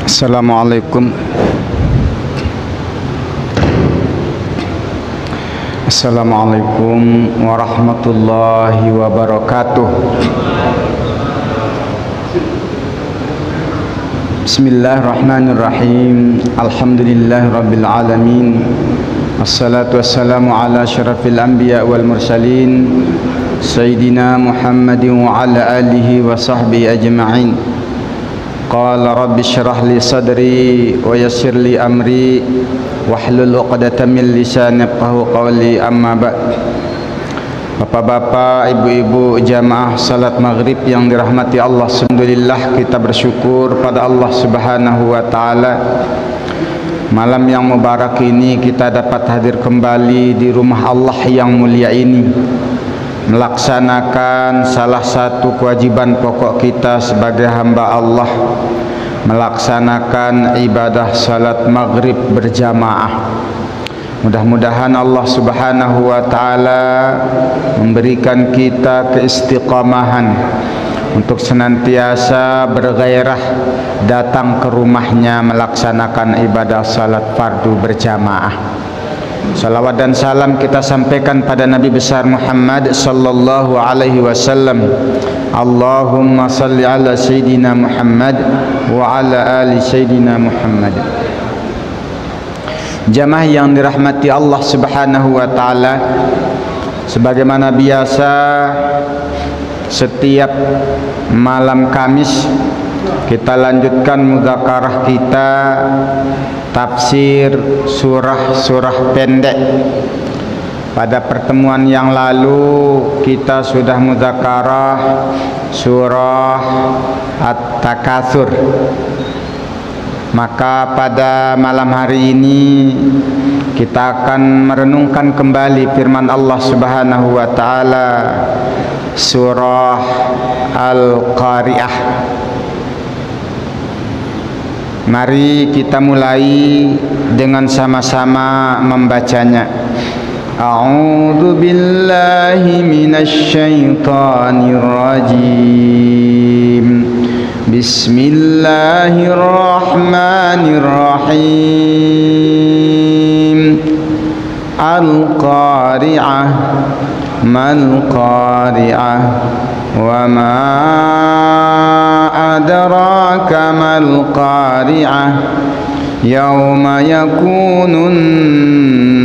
Assalamualaikum. Assalamualaikum warahmatullahi wabarakatuh. Bismillahirrahmanirrahim. Alhamdulillahirabbil alamin. Assalatu wassalamu ala asyrafil anbiya wal mursalin Sayyidina Muhammadin wa ala alihi wa sahbihi ajma'in. Qala rabbi syrah li sadri wa yassir li amri wahlul 'uqdatam min lisani yafqahu qawli, amma ba'd. Bapak-bapak, ibu-ibu jamaah salat maghrib yang dirahmati Allah, alhamdulillah kita bersyukur pada Allah Subhanahu wa taala. Malam yang mubarak ini kita dapat hadir kembali di rumah Allah yang mulia ini, melaksanakan salah satu kewajiban pokok kita sebagai hamba Allah, melaksanakan ibadah salat maghrib berjamaah. Mudah-mudahan Allah Subhanahu wa taala memberikan kita keistiqamahan untuk senantiasa bergairah datang ke rumahnya melaksanakan ibadah salat fardu berjamaah. Salawat dan salam kita sampaikan pada Nabi besar Muhammad sallallahu alaihi wasallam. Allahumma salli ala Sayyidina Muhammad wa ala ali Sayyidina Muhammad. Jamaah yang dirahmati Allah Subhanahu wa taala, sebagaimana biasa setiap malam Kamis kita lanjutkan mudzakarah kita tafsir surah-surah pendek. Pada pertemuan yang lalu kita sudah mudzakarah surah At-Takatsur. Maka pada malam hari ini kita akan merenungkan kembali firman Allah Subhanahu wa taala, surah Al-Qari'ah. Mari kita mulai dengan sama-sama membacanya. A'udzu billahi minasy syaithanir rajim. Bismillahirrahmanirrahim. Al-Qari'ah, mal Qari'ah, wa ma adraka mal Qari'ah, yauma yakunun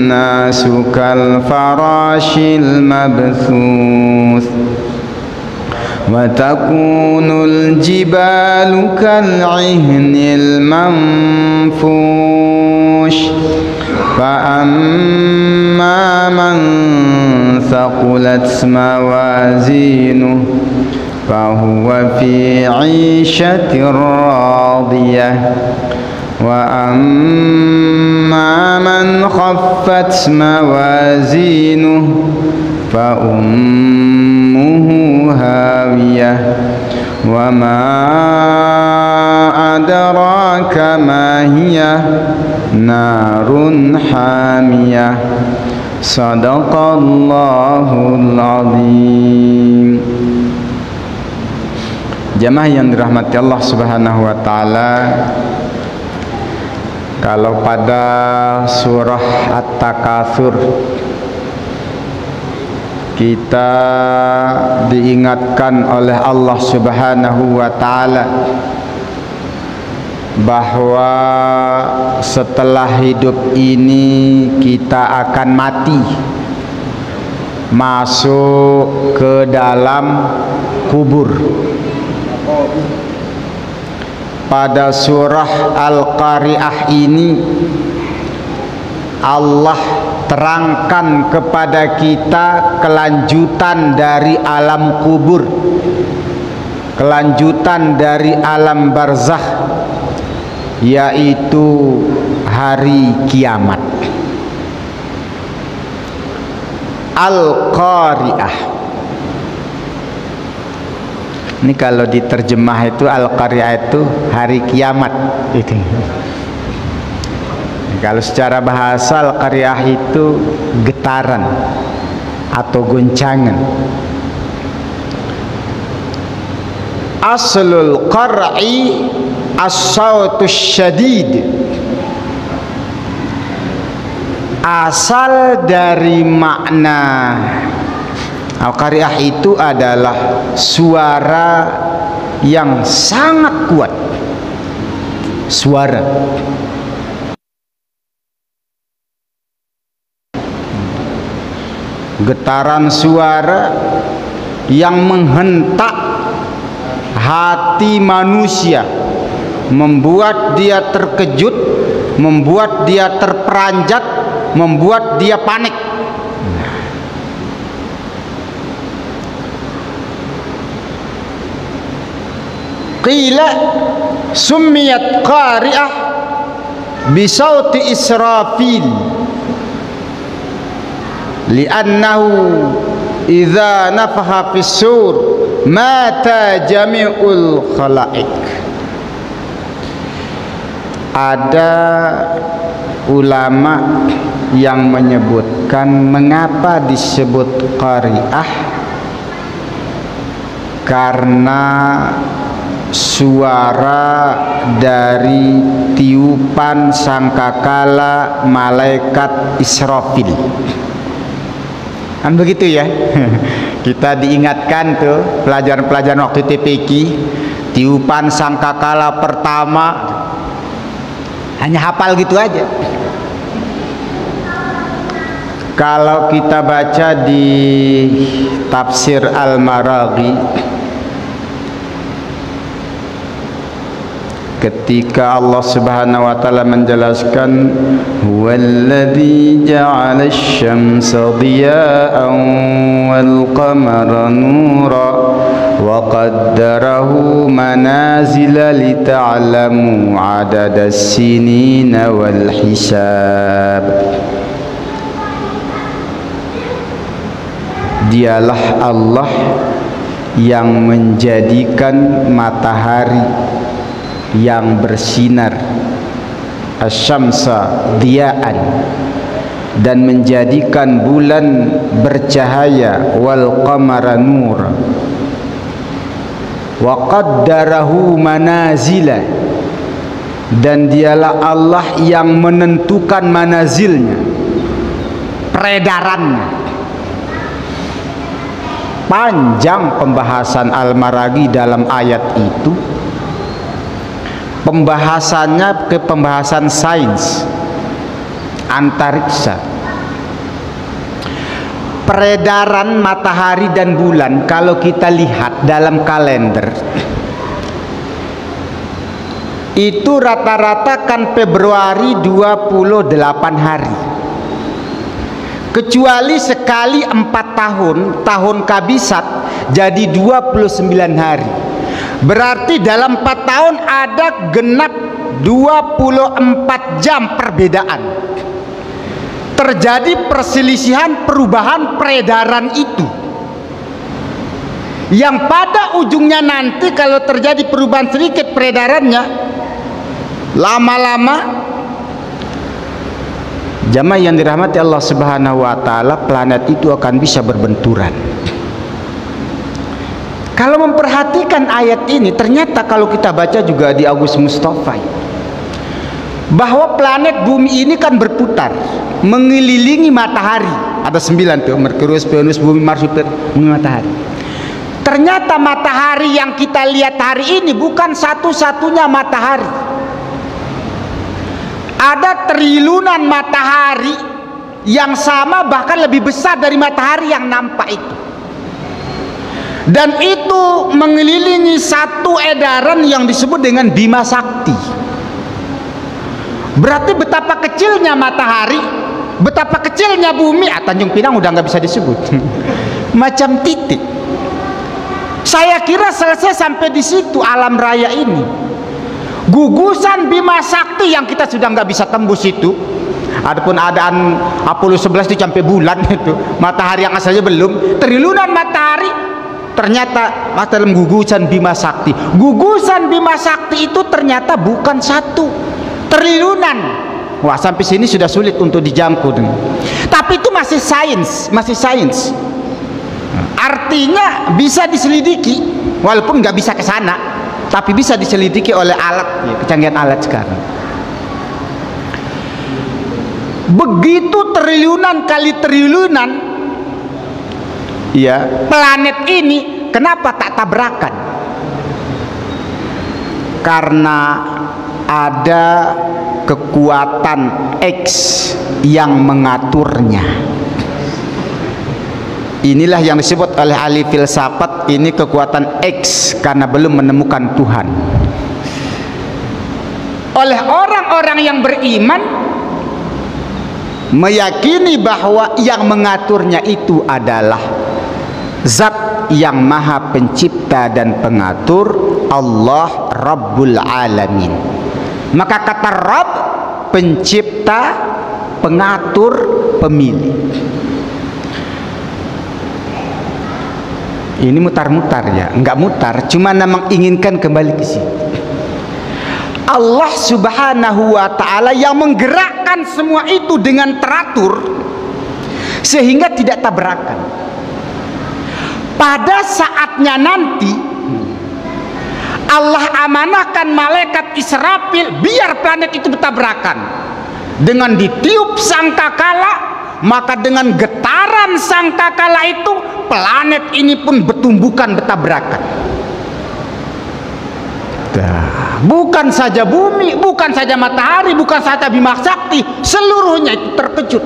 nasu kal farashil mabthuth wa takunul jibalu kal ihnil manfush, fa amma man thaqulat mawazinuhu fa huwa fi 'ishatir radiyah, wa amma man khaffat mawazinuhu fa ummuhu hawiyah, wa ma adraka ma hiya narun hamiyah. Sadaqallahul azim. Jamaah yang dirahmati Allah Subhanahu wa taala, kalau pada surah At-Takatsur kita diingatkan oleh Allah Subhanahu wa taala bahwa setelah hidup ini kita akan mati, masuk ke dalam kubur. Pada surah Al-Qari'ah ini Allah terangkan kepada kita kelanjutan dari alam kubur, kelanjutan dari alam barzakh, yaitu hari kiamat. Al-Qari'ah ini kalau diterjemah itu Al-Qari'ah itu hari kiamat itu. Kalau secara bahasa Al-Qari'ah itu getaran atau goncangan. aslul qar'i as-sautus syadid. Asal dari makna al-qari'ah itu adalah suara yang sangat kuat. Suara getaran suara yang menghentak hati manusia, membuat dia terkejut, membuat dia terperanjat, membuat dia panik. Qila summiyat qari'ah bisauti Israfil li'annahu idza nafaha fis sur mata jami'ul khalaik. Ada ulama yang menyebutkan mengapa disebut qari'ah, karena suara dari tiupan sangkakala malaikat Israfil. Kan begitu ya. Kita diingatkan tuh pelajaran-pelajaran waktu TPQ, tiupan sangkakala pertama, hanya hafal gitu aja. Kalau kita baca di tafsir Al-Maraghi, ketika Allah Subhanahu wa taala menjelaskan huwallazi ja'ala asy-syamsa dhiya'an wal qamara nura wa qaddarahu manazila lita'lamu 'adadas sinina wal hisab. Dialah Allah yang menjadikan matahari yang bersinar, asyamsa diya'an, dan menjadikan bulan bercahaya, wal qamara nur, wa qaddarahu manazila, dan dialah Allah yang menentukan manazilnya, peredarannya. Panjang pembahasan Al-Maraghi dalam ayat itu. Pembahasannya ke pembahasan sains antariksa. Peredaran matahari dan bulan kalau kita lihat dalam kalender itu rata-rata kan Februari 28 hari, kecuali sekali 4 tahun, tahun kabisat jadi 29 hari. Berarti dalam 4 tahun ada genap 24 jam perbedaan. Terjadi perselisihan perubahan peredaran itu, yang pada ujungnya nanti kalau terjadi perubahan sedikit peredarannya, lama-lama, jamaah yang dirahmati Allah Subhanahu wa taala, planet itu akan bisa berbenturan. Kalau memperhatikan ayat ini, ternyata kalau kita baca juga di Agus Mustafa, bahwa planet bumi ini kan berputar mengelilingi matahari. Ada 9 tuh, Merkurius, Venus, Bumi, Mars, Jupiter, matahari. Ternyata matahari yang kita lihat hari ini bukan satu-satunya matahari. Ada triliunan matahari yang sama, bahkan lebih besar dari matahari yang nampak itu. Dan itu mengelilingi satu edaran yang disebut dengan Bima Sakti. Berarti betapa kecilnya matahari, betapa kecilnya bumi. Tanjung Pinang udah nggak bisa disebut. Macam titik. Saya kira selesai sampai di situ alam raya ini. Gugusan Bima Sakti yang kita sudah nggak bisa tembus itu. Adapun adaan Apollo 11 itu sampai bulan itu, matahari yang asalnya belum, triliunan matahari. Ternyata dalam gugusan Bima Sakti. Gugusan Bima Sakti itu ternyata bukan 1 triliunan. Wah, sampai sini sudah sulit untuk dijangkau. Tapi itu masih sains, masih sains. Artinya bisa diselidiki. walaupun nggak bisa ke sana, tapi bisa diselidiki oleh alat, ya, kecanggihan alat sekarang. Begitu triliunan kali triliunan, ya, planet ini kenapa tak tabrakan? Karena ada kekuatan X yang mengaturnya. Inilah yang disebut oleh ahli filsafat, ini kekuatan X karena belum menemukan Tuhan. Oleh orang-orang yang beriman meyakini bahwa yang mengaturnya itu adalah Zat yang Maha Pencipta dan Pengatur, Allah Rabbul Alamin. Maka kata Rabb, pencipta, pengatur, pemilik. Ini mutar-mutar ya, enggak mutar, cuma memang inginkan kembali ke sini. Allah Subhanahu wa Ta'ala yang menggerakkan semua itu dengan teratur sehingga tidak tabrakan. Pada saatnya nanti Allah amanahkan malaikat Israfil biar planet itu bertabrakan. Dengan ditiup sangkakala, maka dengan getaran sangkakala itu planet ini pun bertumbukan bertabrakan. Bukan saja bumi, bukan saja matahari, bukan saja Bima Sakti, seluruhnya itu terkejut.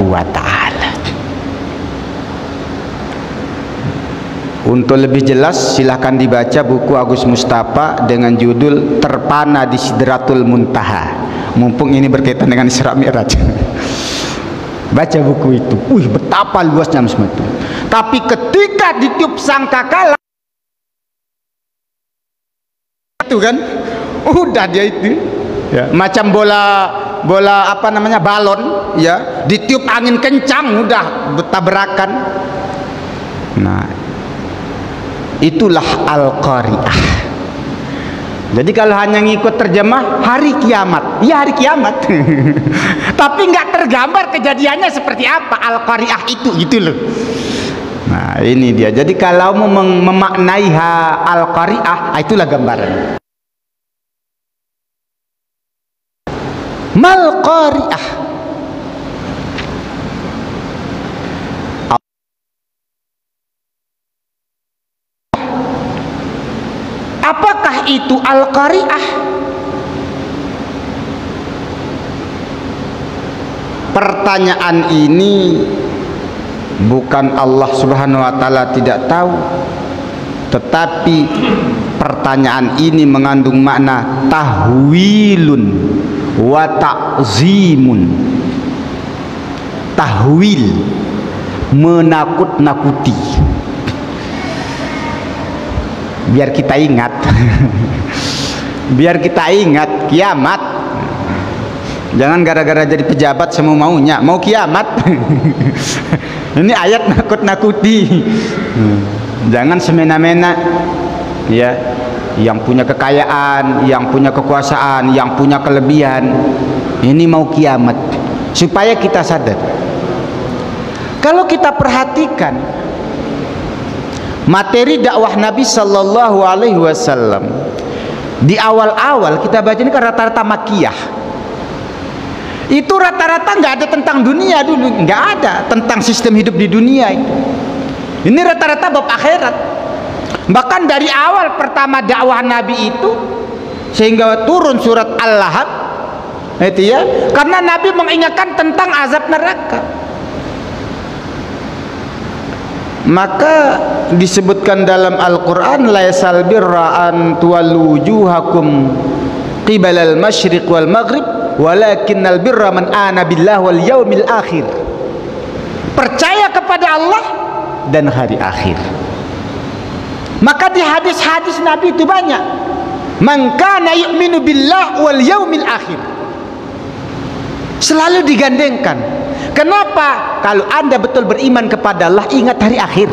Wa ta'ala. Untuk lebih jelas silahkan dibaca buku Agus Mustafa dengan judul Terpana di Sidratul Muntaha. Mumpung ini berkaitan dengan Isra Mi'raj. Baca buku itu. Betapa luasnya semua itu. Tapi ketika ditiup sangkakala itu kan, udah dia itu ya, macam bola apa namanya, balon ya, ditiup angin kencang udah bertabrakan. Nah, itulah Al-Qari'ah. Jadi kalau hanya ngikut terjemah hari kiamat, ya hari kiamat. Tapi nggak tergambar kejadiannya seperti apa Al-Qari'ah itu, gitu loh. Nah, ini dia. Jadi kalau mau memaknai Al-Qari'ah, itulah gambaran. Mal Qari'ah. Apakah itu Al-Qari'ah? Pertanyaan ini bukan Allah Subhanahu wa Ta'ala tidak tahu, tetapi pertanyaan ini mengandung makna tahwilun wa ta'zimun. Tahwil, menakut-nakuti, biar kita ingat. Biar kita ingat kiamat. Jangan gara-gara jadi pejabat semua maunya, mau kiamat. Ini ayat nakut-nakuti. Jangan semena-mena ya, yang punya kekayaan, yang punya kekuasaan, yang punya kelebihan, ini mau kiamat. Supaya kita sadar. Kalau kita perhatikan materi dakwah Nabi Sallallahu Alaihi Wasallam di awal-awal, kita baca ini kan rata-rata makiyah. Itu rata-rata nggak ada tentang dunia dulu, nggak ada tentang sistem hidup di dunia itu. Ini rata-rata bab akhirat. Bahkan dari awal pertama dakwah Nabi itu sehingga turun surat Al-Lahab, itu ya, karena Nabi mengingatkan tentang azab neraka. Maka disebutkan dalam Al-Quran, laisal birra an tuwallu wujuhakum qibalal masyriq wal maghrib walakinnal birra man amana billah wal yaumil akhir. Percaya kepada Allah dan hari akhir. Maka di hadis-hadis Nabi itu banyak, man kana yu'minu billah wal yaumil akhir, selalu digandengkan. Kenapa? Kalau Anda betul beriman kepada Allah, ingat hari akhir.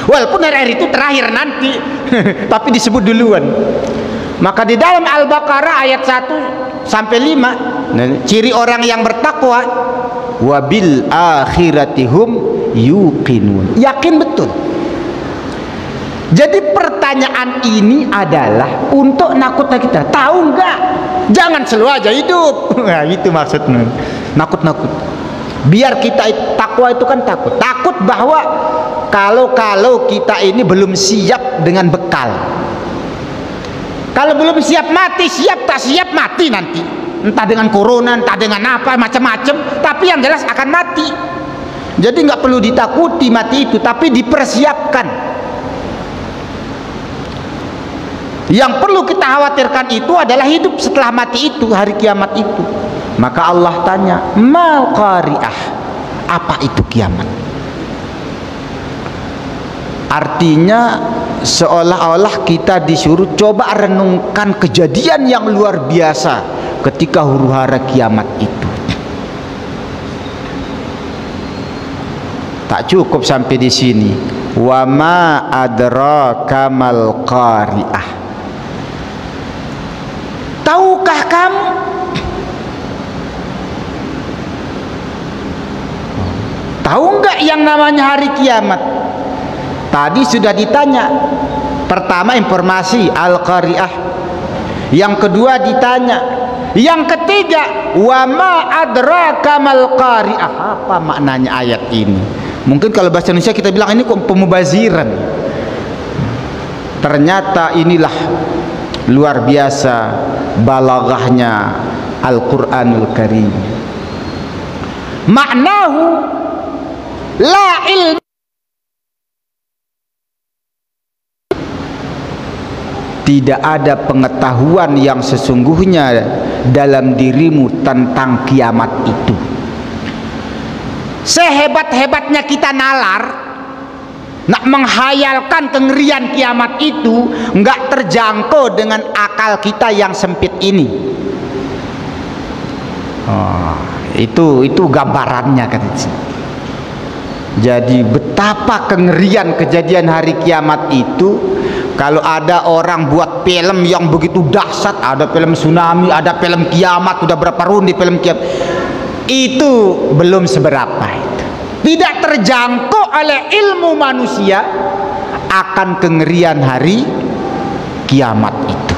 Walaupun hari akhir itu terakhir nanti, tapi disebut duluan. Maka di dalam Al-Baqarah ayat 1 sampai 5, ciri orang yang bertakwa, wa bil akhiratihum yuqinun. Yakin betul. Jadi pertanyaan ini adalah untuk nakut kita. Tahu nggak? Jangan selalu aja hidup. Nah, itu maksudnya. Nakut-nakut. Biar kita takwa itu kan takut. Takut bahwa kalau kita ini belum siap dengan bekal. Kalau belum siap mati, siap tak siap mati nanti. Entah dengan corona, entah dengan apa, macam-macam. Tapi yang jelas akan mati. Jadi nggak perlu ditakuti mati itu, tapi dipersiapkan. Yang perlu kita khawatirkan itu adalah hidup setelah mati itu, hari kiamat itu. Maka Allah tanya, mal qari'ah, apa itu kiamat? Artinya seolah-olah kita disuruh coba renungkan kejadian yang luar biasa ketika huru-hara kiamat itu. Tak cukup sampai di sini. Wa ma adraka mal qari'ah. Tahukah kamu tahu nggak yang namanya hari kiamat? Tadi sudah ditanya. Pertama informasi al-qari'ah. Yang kedua ditanya. Yang ketiga, wa ma adraka mal qari'ah. Apa maknanya ayat ini? Mungkin kalau bahasa Indonesia kita bilang ini kok pemubaziran. Ternyata inilah luar biasa balaghahnya Al-Qur'anul Karim. Maknahu la ilm, tidak ada pengetahuan yang sesungguhnya dalam dirimu tentang kiamat itu. Sehebat-hebatnya kita nalar nak menghayalkan kengerian kiamat itu, nggak terjangkau dengan akal kita yang sempit ini. Itu gambarannya kan. Jadi betapa kengerian kejadian hari kiamat itu. Kalau ada orang buat film yang begitu dahsyat, ada film tsunami, ada film kiamat, udah berapa rundi film kiamat, itu belum seberapa itu. Tidak terjangkau oleh ilmu manusia akan kengerian hari kiamat itu.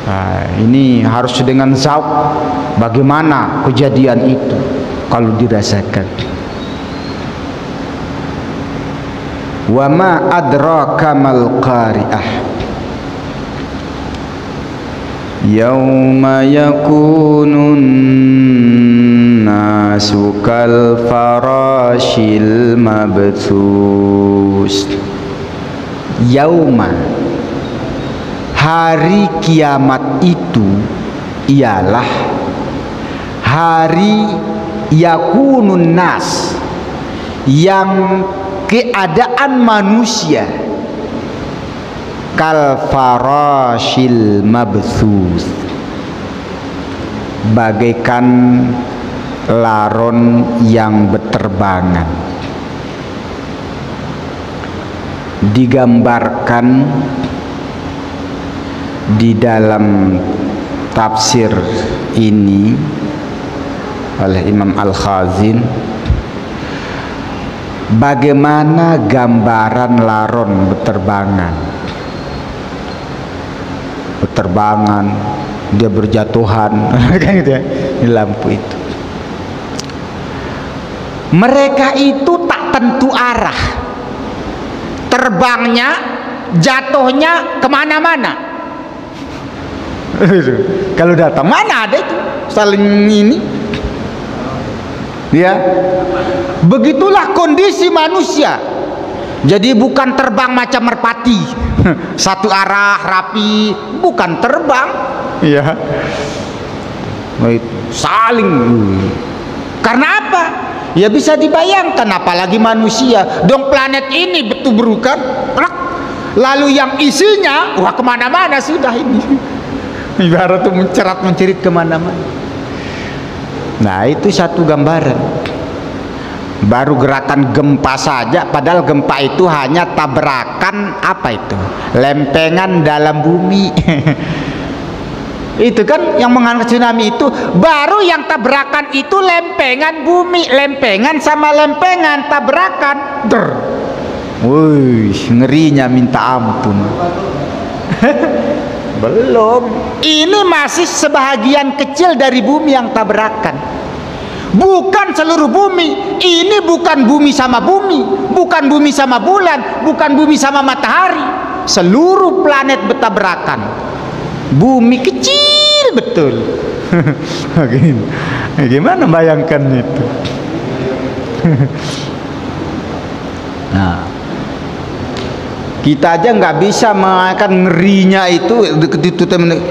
Nah, ini harus dengan zauk bagaimana kejadian itu kalau dirasakan. Wa ma adraka mal qari'ah. Yauma yakunun nasu kal farashil mabthus. Yauma, hari kiamat itu ialah hari yakunun nas, yang keadaan manusia kal farashil mabthus, bagaikan laron yang berterbangan. Digambarkan di dalam tafsir ini oleh Imam Al-Khazin, bagaimana gambaran laron berterbangan, dia berjatuhan kan gitu ya, di lampu itu. Mereka itu tak tentu arah, terbangnya, jatuhnya kemana-mana. Kalau datang mana ada itu saling ini, ya. Begitulah kondisi manusia. Jadi bukan terbang macam merpati, satu arah rapi, bukan terbang, ya. Saling. Karena apa? Ya bisa dibayangkan, apalagi manusia. Dong planet ini betul berukan, lalu yang isinya, wah kemana-mana sudah ini. Ibarat itu mencerat-mencerit kemana-mana. Nah itu satu gambaran. Baru gerakan gempa saja, padahal gempa itu hanya tabrakan apa itu, lempengan dalam bumi. Itu kan yang mengangkat tsunami itu. Baru yang tabrakan itu lempengan bumi, lempengan sama lempengan tabrakan. Wih, ngerinya minta ampun. Belum. Ini masih sebahagian kecil dari bumi yang tabrakan. Bukan seluruh bumi. Ini bukan bumi sama bumi, bukan bumi sama bulan, bukan bumi sama matahari. Seluruh planet bertabrakan. Bumi kecil betul. Gimana bayangkan itu? Nah, kita aja nggak bisa mengakan ngerinya itu.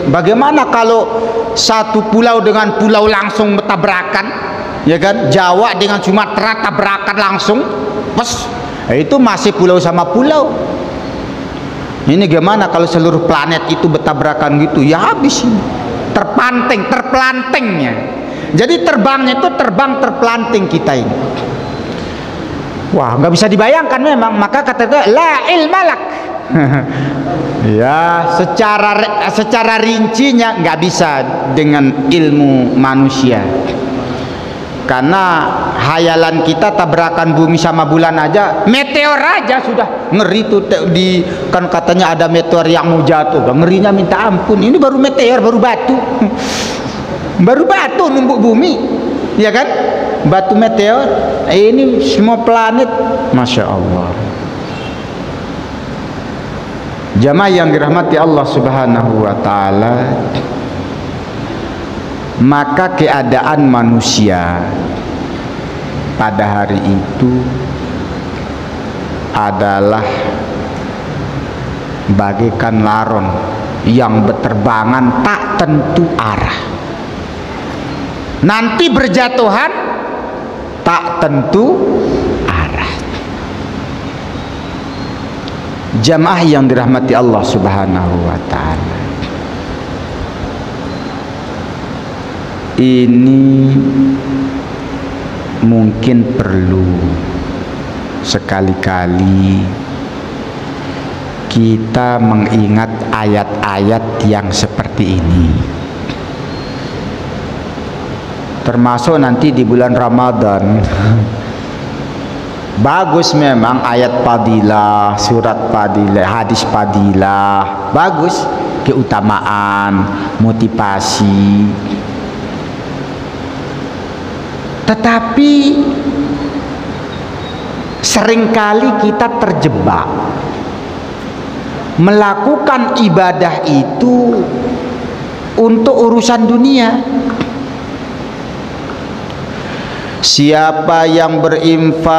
Bagaimana kalau satu pulau dengan pulau langsung bertabrakan, ya kan? Jawa dengan Sumatera tabrakan langsung, pas itu masih pulau sama pulau. Ini gimana kalau seluruh planet itu bertabrakan gitu? Ya habis ini. Terpanting, terpelantingnya. Jadi terbangnya itu terbang terpelanting kita ini. Wah, nggak bisa dibayangkan memang. Maka kata dia la ilmalak. Ya, secara rincinya nggak bisa dengan ilmu manusia. Karena hayalan kita tabrakan bumi sama bulan aja, meteor aja sudah ngeri tuh. Kan katanya ada meteor yang mau jatuh, ngerinya minta ampun. Ini baru meteor, baru batu. Baru batu numbuk bumi, ya kan? Batu meteor. Ini semua planet, masya Allah. Jamaah yang dirahmati Allah Subhanahu wa Ta'ala, maka keadaan manusia pada hari itu adalah bagaikan laron yang berterbangan tak tentu arah, nanti berjatuhan tak tentu arah. Jamaah yang dirahmati Allah Subhanahu wa Ta'ala, ini mungkin perlu sekali-kali kita mengingat ayat-ayat yang seperti ini, termasuk nanti di bulan Ramadan. Bagus memang ayat fadilah, surat fadilah, hadis fadilah, bagus, keutamaan, motivasi. Tetapi seringkali kita terjebak melakukan ibadah itu untuk urusan dunia. Siapa yang berinfak,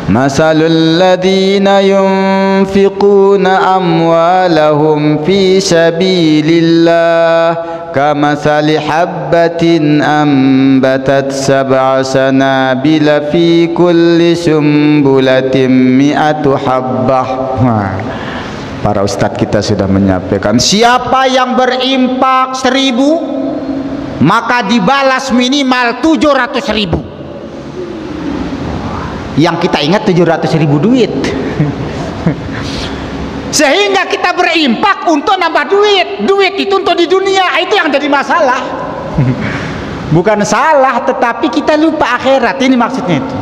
masalul ladzina yunfiquna amwalahum fi sabilillah kamathali habbatin ambatat sab'a sanabila fi kulli sumbulatin mi'atu habbah. Para ustadz kita sudah menyampaikan, siapa yang berimpak 1000 maka dibalas minimal 700.000. Yang kita ingat 700.000 duit. Sehingga kita berimpak untuk nambah duit. Duit itu untuk di dunia, itu yang jadi masalah. Bukan salah, tetapi kita lupa akhirat. Ini maksudnya itu.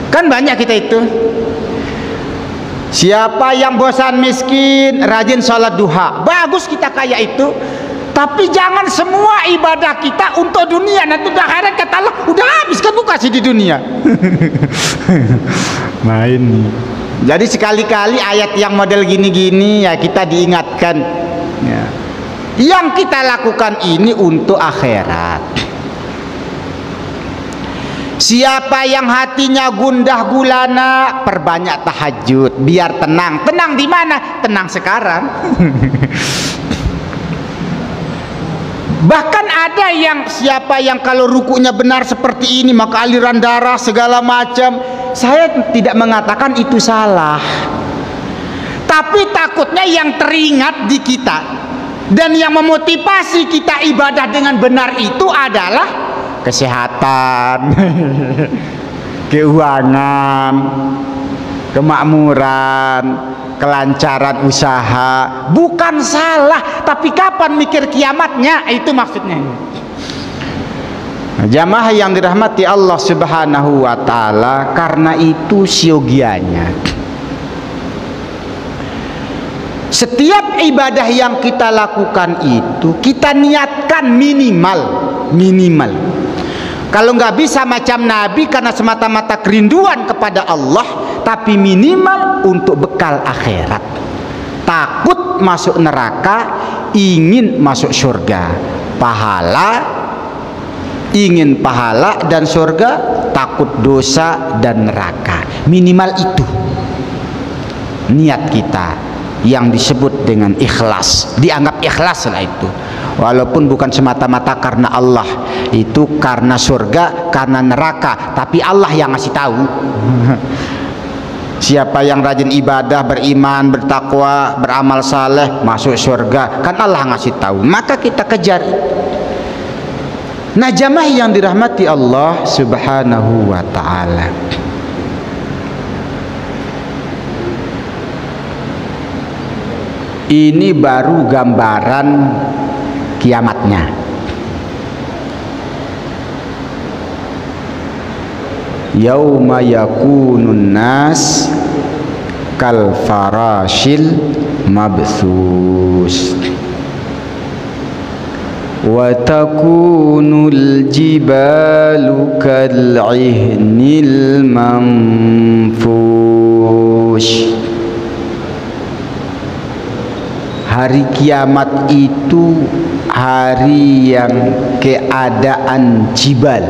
Kan banyak kita itu. Siapa yang bosan miskin, rajin sholat duha, bagus kita kayak itu. Tapi jangan semua ibadah kita untuk dunia. Nanti udah akhirat kata Allah, udah habis kan bukan sih di dunia. Main nih. Jadi sekali-kali ayat yang model gini-gini ya kita diingatkan ya. Yang kita lakukan ini untuk akhirat. Siapa yang hatinya gundah gulana, perbanyak tahajud biar tenang. Tenang di mana? Tenang sekarang. Bahkan ada yang siapa yang kalau rukunya benar seperti ini maka aliran darah segala macam. Saya tidak mengatakan itu salah. Tapi takutnya yang teringat di kita dan yang memotivasi kita ibadah dengan benar itu adalah kesehatan, keuangan, kemakmuran, kelancaran usaha, bukan salah, tapi kapan mikir kiamatnya, itu maksudnya. Jamaah yang dirahmati Allah Subhanahu wa taala, karena itu siogianya setiap ibadah yang kita lakukan itu kita niatkan minimal. Kalau nggak bisa macam Nabi karena semata-mata kerinduan kepada Allah, tapi minimal untuk bekal akhirat. Takut masuk neraka, ingin masuk surga. Ingin pahala dan surga, takut dosa dan neraka. Minimal itu niat kita yang disebut dengan ikhlas. Dianggap ikhlas lah itu. Walaupun bukan semata-mata karena Allah, itu karena surga, karena neraka, tapi Allah yang ngasih tahu. Siapa yang rajin ibadah, beriman, bertakwa, beramal saleh, masuk surga, kan Allah ngasih tahu. Maka kita kejar. Nah, jamaah yang dirahmati Allah Subhanahu wa taala, ini baru gambaran kiamatnya. Yauma yakunun nas kal farashil mabthus wa takunul jibalu kal ihnil manfush. Hari kiamat itu hari yang keadaan jibal,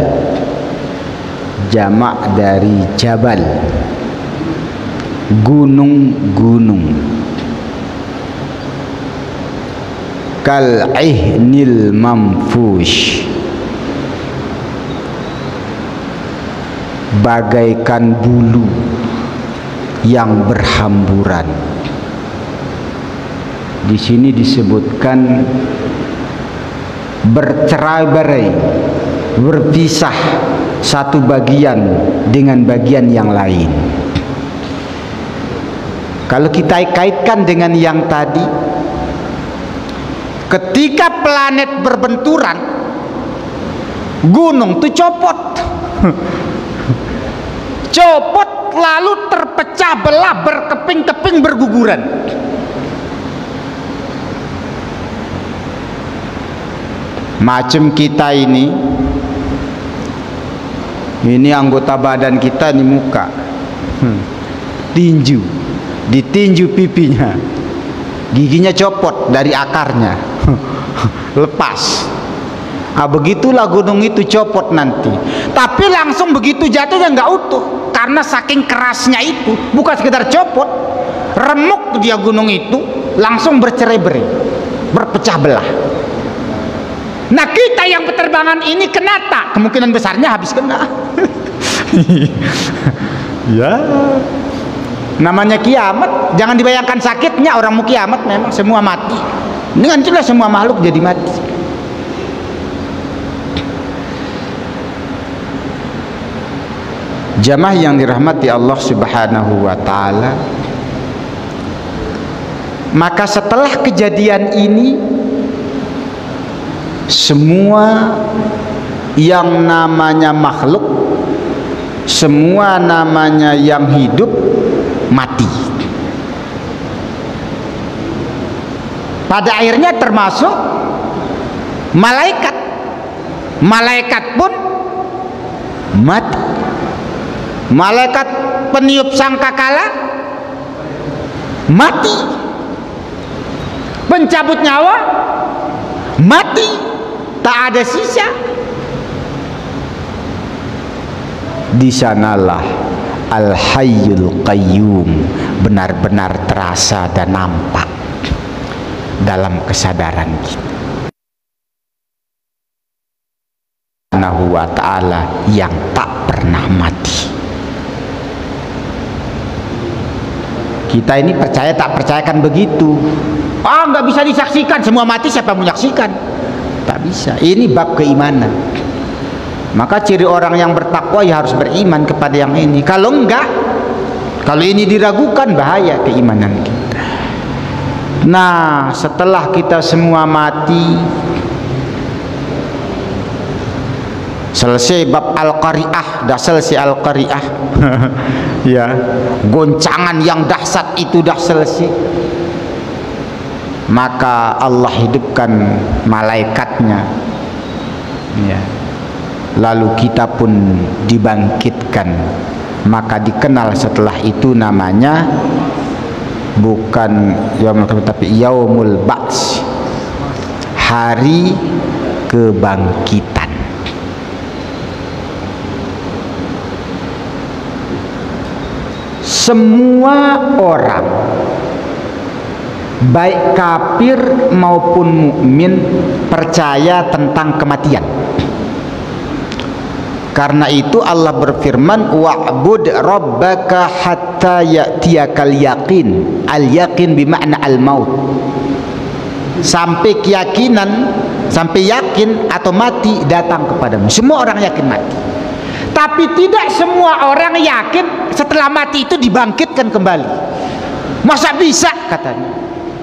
jamak dari jabal, gunung-gunung, kal ihnil manfush, bagaikan bulu yang berhamburan. Di sini disebutkan bercerai-berai, berpisah satu bagian dengan bagian yang lain. Kalau kita kaitkan dengan yang tadi, ketika planet berbenturan, gunung itu copot, lalu terpecah belah, berkeping-keping, berguguran. Macam kita ini anggota badan kita, ini muka, tinju, ditinju pipinya, giginya copot dari akarnya, lepas. Begitulah gunung itu copot nanti, tapi langsung begitu jatuhnya nggak utuh, karena saking kerasnya itu, bukan sekedar copot, remuk dia gunung itu, langsung bercerai-berai, berpecah belah. Nah, kita yang penerbangan ini kena tak? Kemungkinan besarnya habis kena. Ya, namanya kiamat. Jangan dibayangkan sakitnya orang mau kiamat, memang semua mati. Dengan jelas semua makhluk jadi mati. Jamaah yang dirahmati Allah Subhanahu wa taala, maka setelah kejadian ini, semua yang namanya makhluk, semua namanya yang hidup mati. Pada akhirnya termasuk malaikat. Malaikat pun mati. Malaikat peniup sangkakala mati. Pencabut nyawa mati. Tak ada sisa. Di sanalah Al-Hayyul Qayyum benar-benar terasa dan nampak dalam kesadaran kita. Subhanahu wa ta'ala yang tak pernah mati. Kita ini percaya tak percayakan begitu. Nggak bisa disaksikan, semua mati, siapa mau menyaksikan? Tak bisa. Ini bab keimanan. Maka ciri orang yang bertakwa ya harus beriman kepada yang ini. Kalau enggak, Kalau ini diragukan, bahaya keimanan kita. Nah, setelah kita semua mati, selesai bab Al-Qari'ah, dah selesai Al-Qari'ah. Ya, goncangan yang dahsyat itu dah selesai. Maka Allah hidupkan malaikatnya. Ya. Lalu kita pun dibangkitkan. Maka dikenal setelah itu namanya bukan yaumul qiyamah tapi yaumul ba'ts, hari kebangkitan. Semua orang, baik kafir maupun mukmin, percaya tentang kematian. Karena itu Allah berfirman, wa'bud rabbaka hatta ya'tiyakal yaqin. Al-yaqin bermakna al-maut. Sampai keyakinan, sampai yakin atau mati datang kepadamu. Semua orang yakin mati. Tapi tidak semua orang yakin setelah mati itu dibangkitkan kembali. Masa bisa, katanya.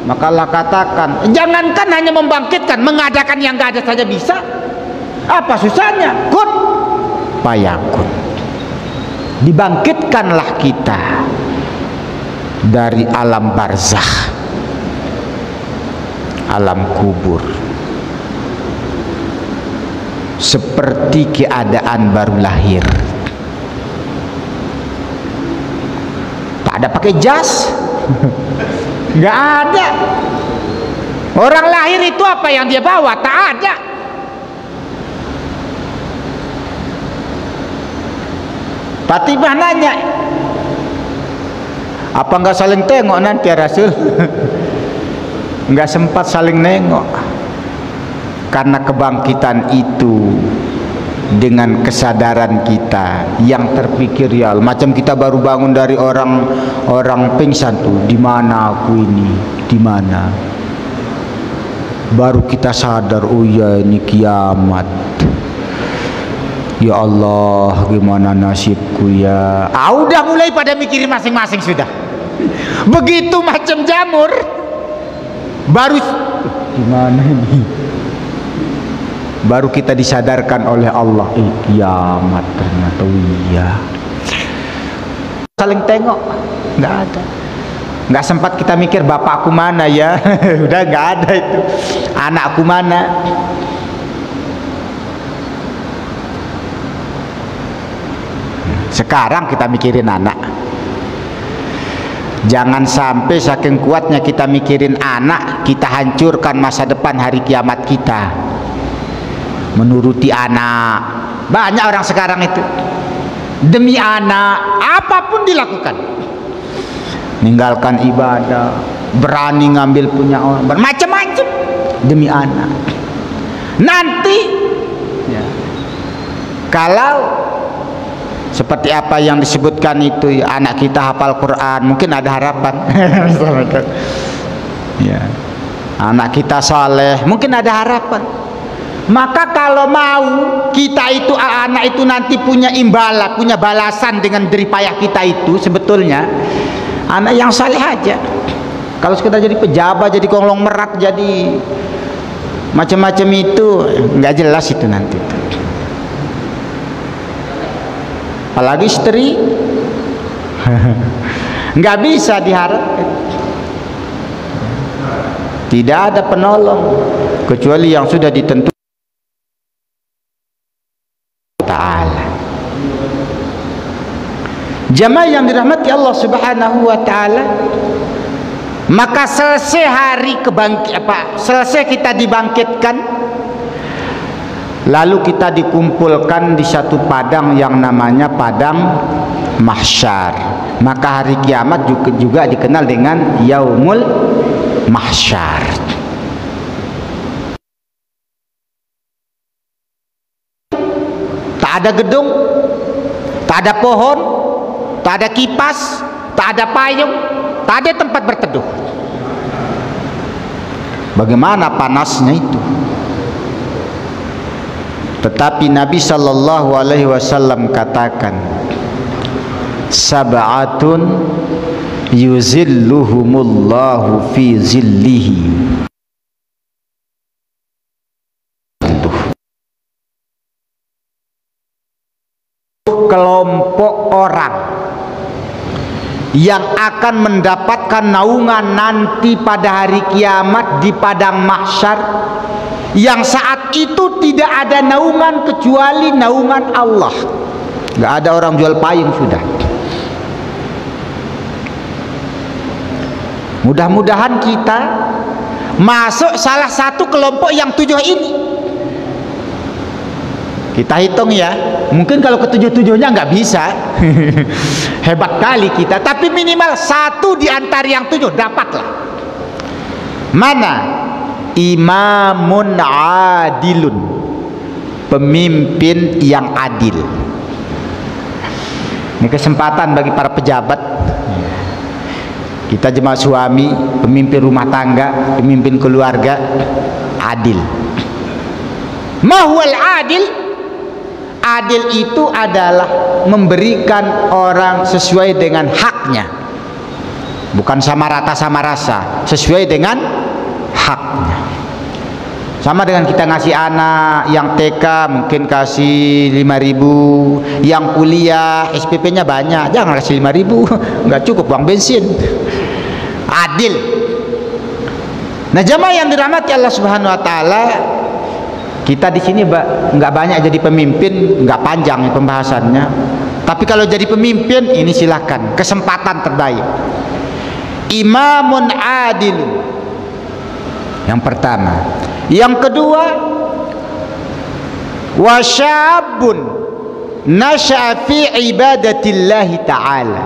Maka Allah katakan, jangankan hanya membangkitkan, mengadakan yang gak ada saja bisa. Apa susahnya? Kun fayakun. Dibangkitkanlah kita dari alam barzakh, alam kubur, seperti keadaan baru lahir. Tak ada pakai jas. Nggak ada. Orang lahir itu apa yang dia bawa? Tak ada. Fatibah nanya, apa nggak saling tengok nanti ya Rasul? Nggak sempat saling nengok. Karena kebangkitan itu dengan kesadaran kita yang terpikir real. Macam kita baru bangun dari orang pingsan tuh, di mana aku ini, di mana? Baru kita sadar, oh ya ini kiamat. Ya Allah, gimana nasibku ya? Udah mulai pada mikirin masing-masing sudah. Begitu macam jamur, baru gimana ini? Baru kita disadarkan oleh Allah, kiamat ternyata. Iya. Saling tengok, nggak ada. Nggak sempat kita mikir bapakku mana ya. Udah nggak ada itu. Anakku mana? Sekarang kita mikirin anak. Jangan sampai saking kuatnya kita mikirin anak, kita hancurkan masa depan hari kiamat kita. Menuruti anak. Banyak orang sekarang itu demi anak apapun dilakukan. Ninggalkan ibadah, berani ngambil punya orang, macam-macam demi anak. Nanti ya, kalau seperti apa yang disebutkan itu, ya, anak kita hafal Quran, mungkin ada harapan. Ya. Anak kita saleh, mungkin ada harapan. Maka kalau mau kita itu, anak itu nanti punya imbalan, punya balasan dengan jerih payah kita itu, sebetulnya anak yang saleh aja. Kalau sekedar jadi pejabat, jadi konglomerat, jadi macam-macam itu nggak jelas itu nanti. Apalagi istri, nggak bisa diharapkan. Tidak ada penolong kecuali yang sudah ditentukan Ta'ala. Jamaah yang dirahmati Allah Subhanahu wa Ta'ala, maka selesai hari selesai kita dibangkitkan, lalu kita dikumpulkan di satu padang yang namanya padang mahsyar. Maka hari kiamat juga dikenal dengan yaumul mahsyar. Tak ada gedung, tak ada pohon, tak ada kipas, tak ada payung, tak ada tempat berteduh. Bagaimana panasnya itu? Tetapi Nabi Sallallahu Alaihi Wasallam katakan, sab'atun yuzilluhumullahu fi zillihi. Kelompok orang yang akan mendapatkan naungan nanti pada hari kiamat di padang mahsyar, yang saat itu tidak ada naungan kecuali naungan Allah. Nggak ada orang jual payung sudah. Mudah-mudahan kita masuk salah satu kelompok yang 7 ini. Kita hitung ya, mungkin kalau ke-7-7-nya nggak bisa. Hebat kali kita, tapi minimal satu di antara yang 7 dapatlah. Mana? Imamun adilun, pemimpin yang adil. Ini kesempatan bagi para pejabat. Kita jemaah suami, pemimpin rumah tangga, pemimpin keluarga, adil. Mahwal adil. Adil itu adalah memberikan orang sesuai dengan haknya, bukan sama rata sama rasa, sesuai dengan haknya. Sama dengan kita ngasih anak yang TK mungkin kasih 5.000, yang kuliah SPP-nya banyak, jangan kasih 5.000, nggak cukup uang bensin. Adil. Nah, jamaah yang dirahmati Allah Subhanahu Wa Taala, kita di sini nggak banyak jadi pemimpin, nggak panjang pembahasannya. Tapi kalau jadi pemimpin ini silakan, kesempatan terbaik. Imamun adil. Yang pertama. Yang kedua, wasyabun nasya'a fi ibadatillah ta'ala.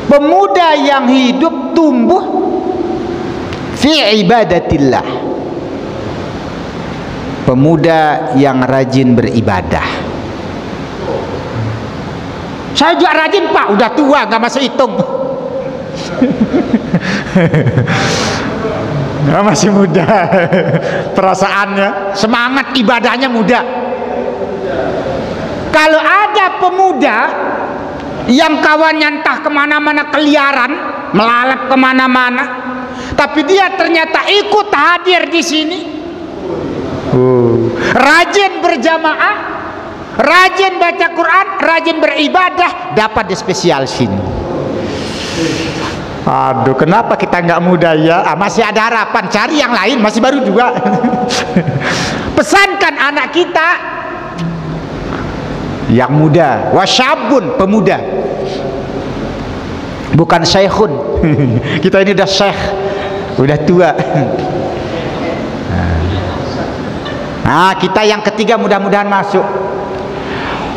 Pemuda yang hidup tumbuh fi ibadatillah. Pemuda yang rajin beribadah. Saya juga rajin Pak, udah tua nggak masuk hitung. Nah, masih muda. Perasaannya, semangat ibadahnya muda. Kalau ada pemuda yang kawannya entah kemana-mana keliaran, melalap kemana-mana, tapi dia ternyata ikut hadir di sini, rajin berjamaah, rajin baca Quran, rajin beribadah, dapat di spesial sini. Aduh, kenapa kita nggak muda ya? Masih ada harapan, cari yang lain, masih baru juga. Pesankan anak kita yang muda, wasyabun, pemuda, bukan syekhun. Kita ini udah syekh, udah tua. Nah, kita yang ketiga mudah-mudahan masuk.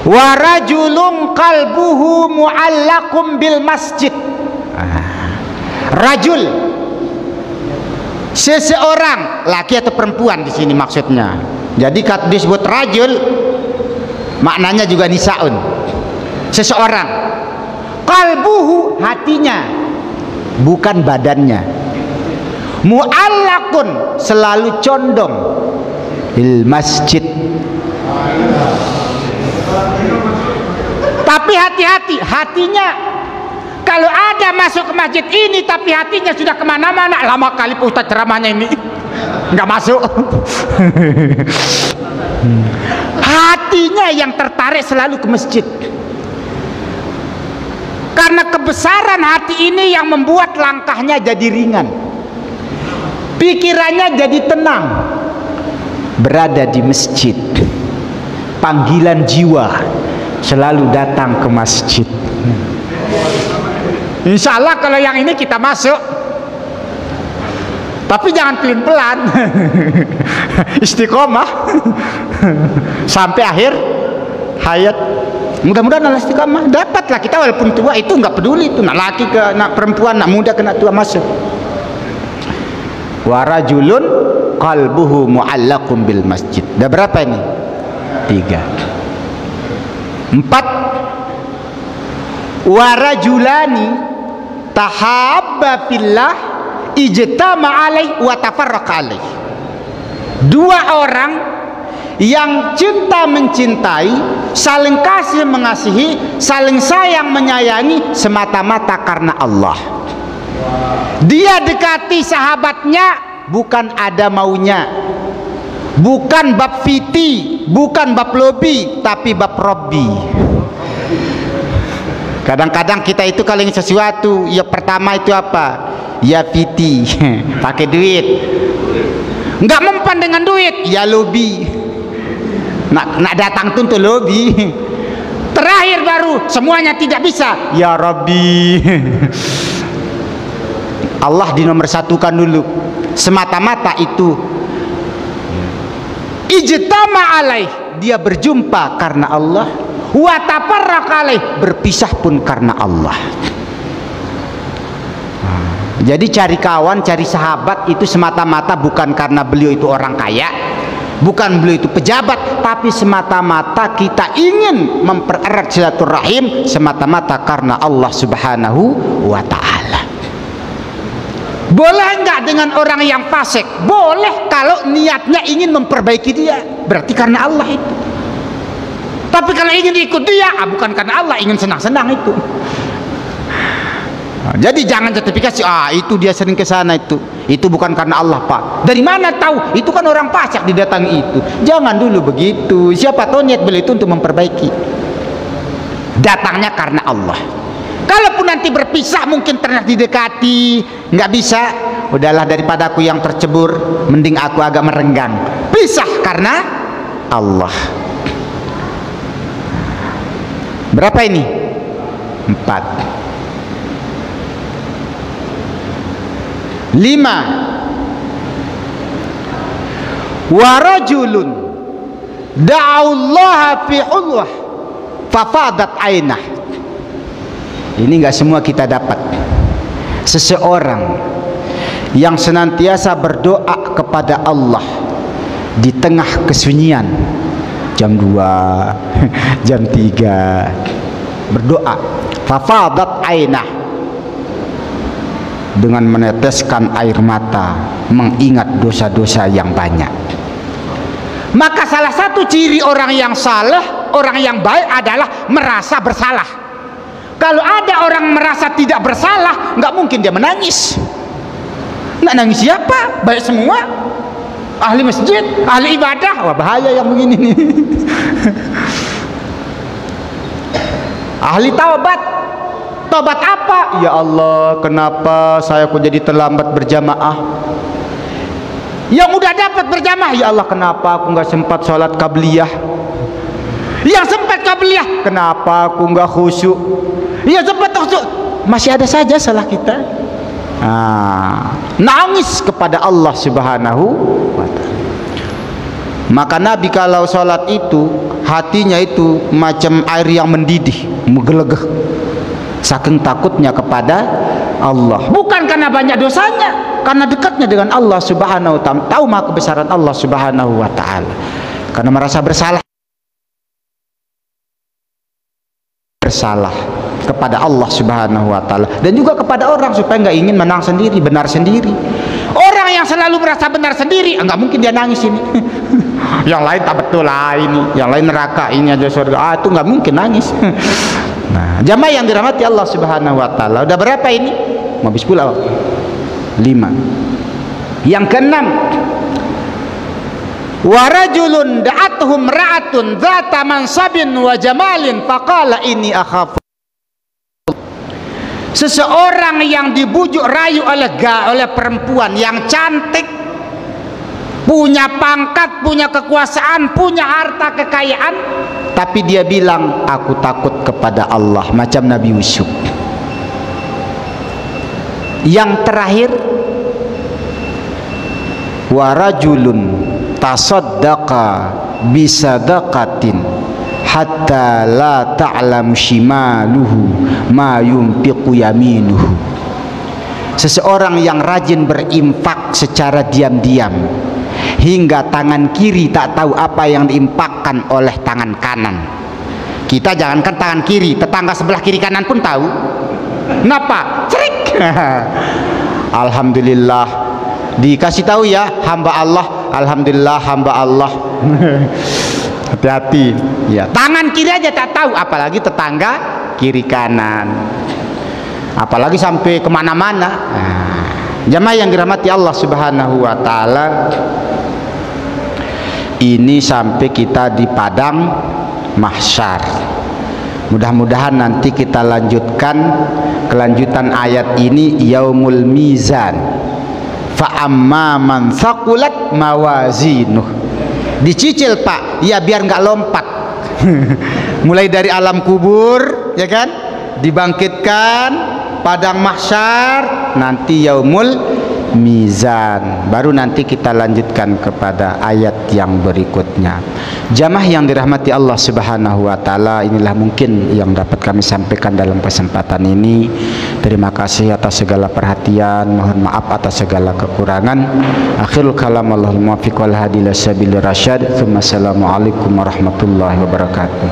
Warajulun qalbuhu mu'allaqum bil masjid. Rajul, seseorang, laki atau perempuan di sini maksudnya. Jadi kalau disebut rajul, maknanya juga nisaun. Seseorang, qalbuhu, hatinya, bukan badannya. Mu'allaqun, selalu condong bil masjid. Tapi hati-hati, hatinya kalau ada masuk ke masjid ini tapi hatinya sudah kemana-mana. Lama kali Ustaz ceramahnya ini nggak masuk. Hatinya yang tertarik selalu ke masjid, karena kebesaran hati ini yang membuat langkahnya jadi ringan, pikirannya jadi tenang. Berada di masjid, panggilan jiwa selalu datang ke masjid. Insya Allah kalau yang ini kita masuk, tapi jangan pelin-pelan. Istiqomah sampai akhir hayat. Mudah-mudahan Allah istiqomah, dapatlah kita walaupun tua itu nggak peduli itu nak laki ke nak perempuan, nak muda ke nak tua masuk. Warajulun qalbuhu mu'allaqum bil masjid. Dah berapa ini? 3. 4. Warajulani tahabba fillah ijtama alaih wa tafarraqa alaih. 2 orang yang cinta mencintai, saling kasih mengasihi, saling sayang menyayangi semata-mata karena Allah. Dia dekati sahabatnya bukan ada maunya, bukan bab fiti, bukan bab lobi, tapi bab robbi. Kadang-kadang kita itu kalau ingin sesuatu, ya pertama itu apa? Ya fiti, pakai duit. Nggak mempan dengan duit, ya lobi. Nak datang tuh lobi. Terakhir baru semuanya tidak bisa, ya Rabbi. Allah dinomor-satukan dulu. Semata-mata itu ijtama alaih, dia berjumpa karena Allah, wa tafarraq alaih, berpisah pun karena Allah. Jadi cari kawan, cari sahabat itu semata-mata bukan karena beliau itu orang kaya, bukan beliau itu pejabat, tapi semata-mata kita ingin mempererat silaturahim semata-mata karena Allah Subhanahu wa ta'ala. Boleh enggak dengan orang yang fasik? Boleh kalau niatnya ingin memperbaiki dia, berarti karena Allah itu. Tapi kalau ingin ikut dia, bukan karena Allah, ingin senang-senang itu. Nah, jadi jangan justifikasi, itu dia sering ke sana itu bukan karena Allah, Pak. Dari mana tahu? Itu kan orang fasik didatangi itu. Jangan dulu begitu. Siapa tahu niat beliau itu untuk memperbaiki. Datangnya karena Allah. Kalaupun nanti berpisah, mungkin ternyata didekati, nggak bisa, udahlah daripada aku yang tercebur, mending aku agak merenggang. Pisah karena Allah. Berapa ini? 4. 5. Warajulun da'allaha fi ulwah fafadat ainah. Ini enggak semua kita dapat. Seseorang yang senantiasa berdoa kepada Allah di tengah kesunyian, jam 2, jam 3 berdoa, fafadat ainah, dengan meneteskan air mata mengingat dosa-dosa yang banyak. Maka salah satu ciri orang yang saleh, orang yang baik adalah merasa bersalah. Kalau ada orang merasa tidak bersalah, nggak mungkin dia menangis. Nggak nangis siapa? Baik semua. Ahli masjid, ahli ibadah. Wah, bahaya yang begini nih. Ahli taubat. Taubat apa? Ya Allah, kenapa saya kok jadi terlambat berjamaah? Yang udah dapat berjamaah, ya Allah, kenapa aku nggak sempat sholat qabliyah? Yang sempat qabliyah, kenapa aku nggak khusyuk? Ya sempat khusyuk, masih ada saja salah kita. Nangis kepada Allah Subhanahu wa ta'ala. Maka Nabi kalau sholat itu hatinya itu macam air yang mendidih, menggelegeh, saking takutnya kepada Allah. Bukan karena banyak dosanya, karena dekatnya dengan Allah Subhanahu wa ta'ala, tahu maha kebesaran Allah Subhanahu wa ta'ala, karena merasa bersalah kepada Allah Subhanahu wa ta'ala, dan juga kepada orang, supaya nggak ingin menang sendiri, benar sendiri. Orang yang selalu merasa benar sendiri, nggak mungkin dia nangis ini. Yang lain tak betul lah ini, yang lain neraka, ini aja surga, itu nggak mungkin nangis. Nah, jamaah yang dirahmati Allah Subhanahu wa ta'ala, udah berapa ini? Mau habis pula. 5. Yang ke-6, warajulun da'atuhum ra'atun dzata mansabin wa jamalin faqala inni akhafu. Seseorang yang dibujuk rayu oleh perempuan yang cantik, punya pangkat, punya kekuasaan, punya harta kekayaan, tapi dia bilang aku takut kepada Allah, macam Nabi Yusuf. Yang terakhir, warajulun tasaddaqa bisadaqatin hatta la ta'lam shimaluhu ma yunfiqu yaminuhu. Seseorang yang rajin berinfak secara diam-diam hingga tangan kiri tak tahu apa yang diinfakkan oleh tangan kanan. Kita jangankan tangan kiri, tetangga sebelah kiri kanan pun tahu. Kenapa? Cerik. Alhamdulillah dikasih tahu ya hamba Allah, alhamdulillah hamba Allah. Hati-hati ya, tangan kiri aja tak tahu, apalagi tetangga kiri kanan, apalagi sampai kemana-mana. Nah, jamaah yang dirahmati Allah subhanahu wa ta'ala, ini sampai kita di padang mahsyar. Mudah-mudahan nanti kita lanjutkan kelanjutan ayat ini, yaumul mizan fa amma man thaqulat mawazinuh. Dicicil Pak, ya biar nggak lompat. Mulai dari alam kubur ya kan, dibangkitkan padang mahsyar, nanti yaumul mizan, baru nanti kita lanjutkan kepada ayat yang berikutnya. Jamaah yang dirahmati Allah subhanahu wa ta'ala, inilah mungkin yang dapat kami sampaikan dalam kesempatan ini. Terima kasih atas segala perhatian, mohon maaf atas segala kekurangan. Akhirul kalam, Allahul muwaffiq wal hadi ila sabilir rasyad. Assalamualaikum warahmatullahi wabarakatuh.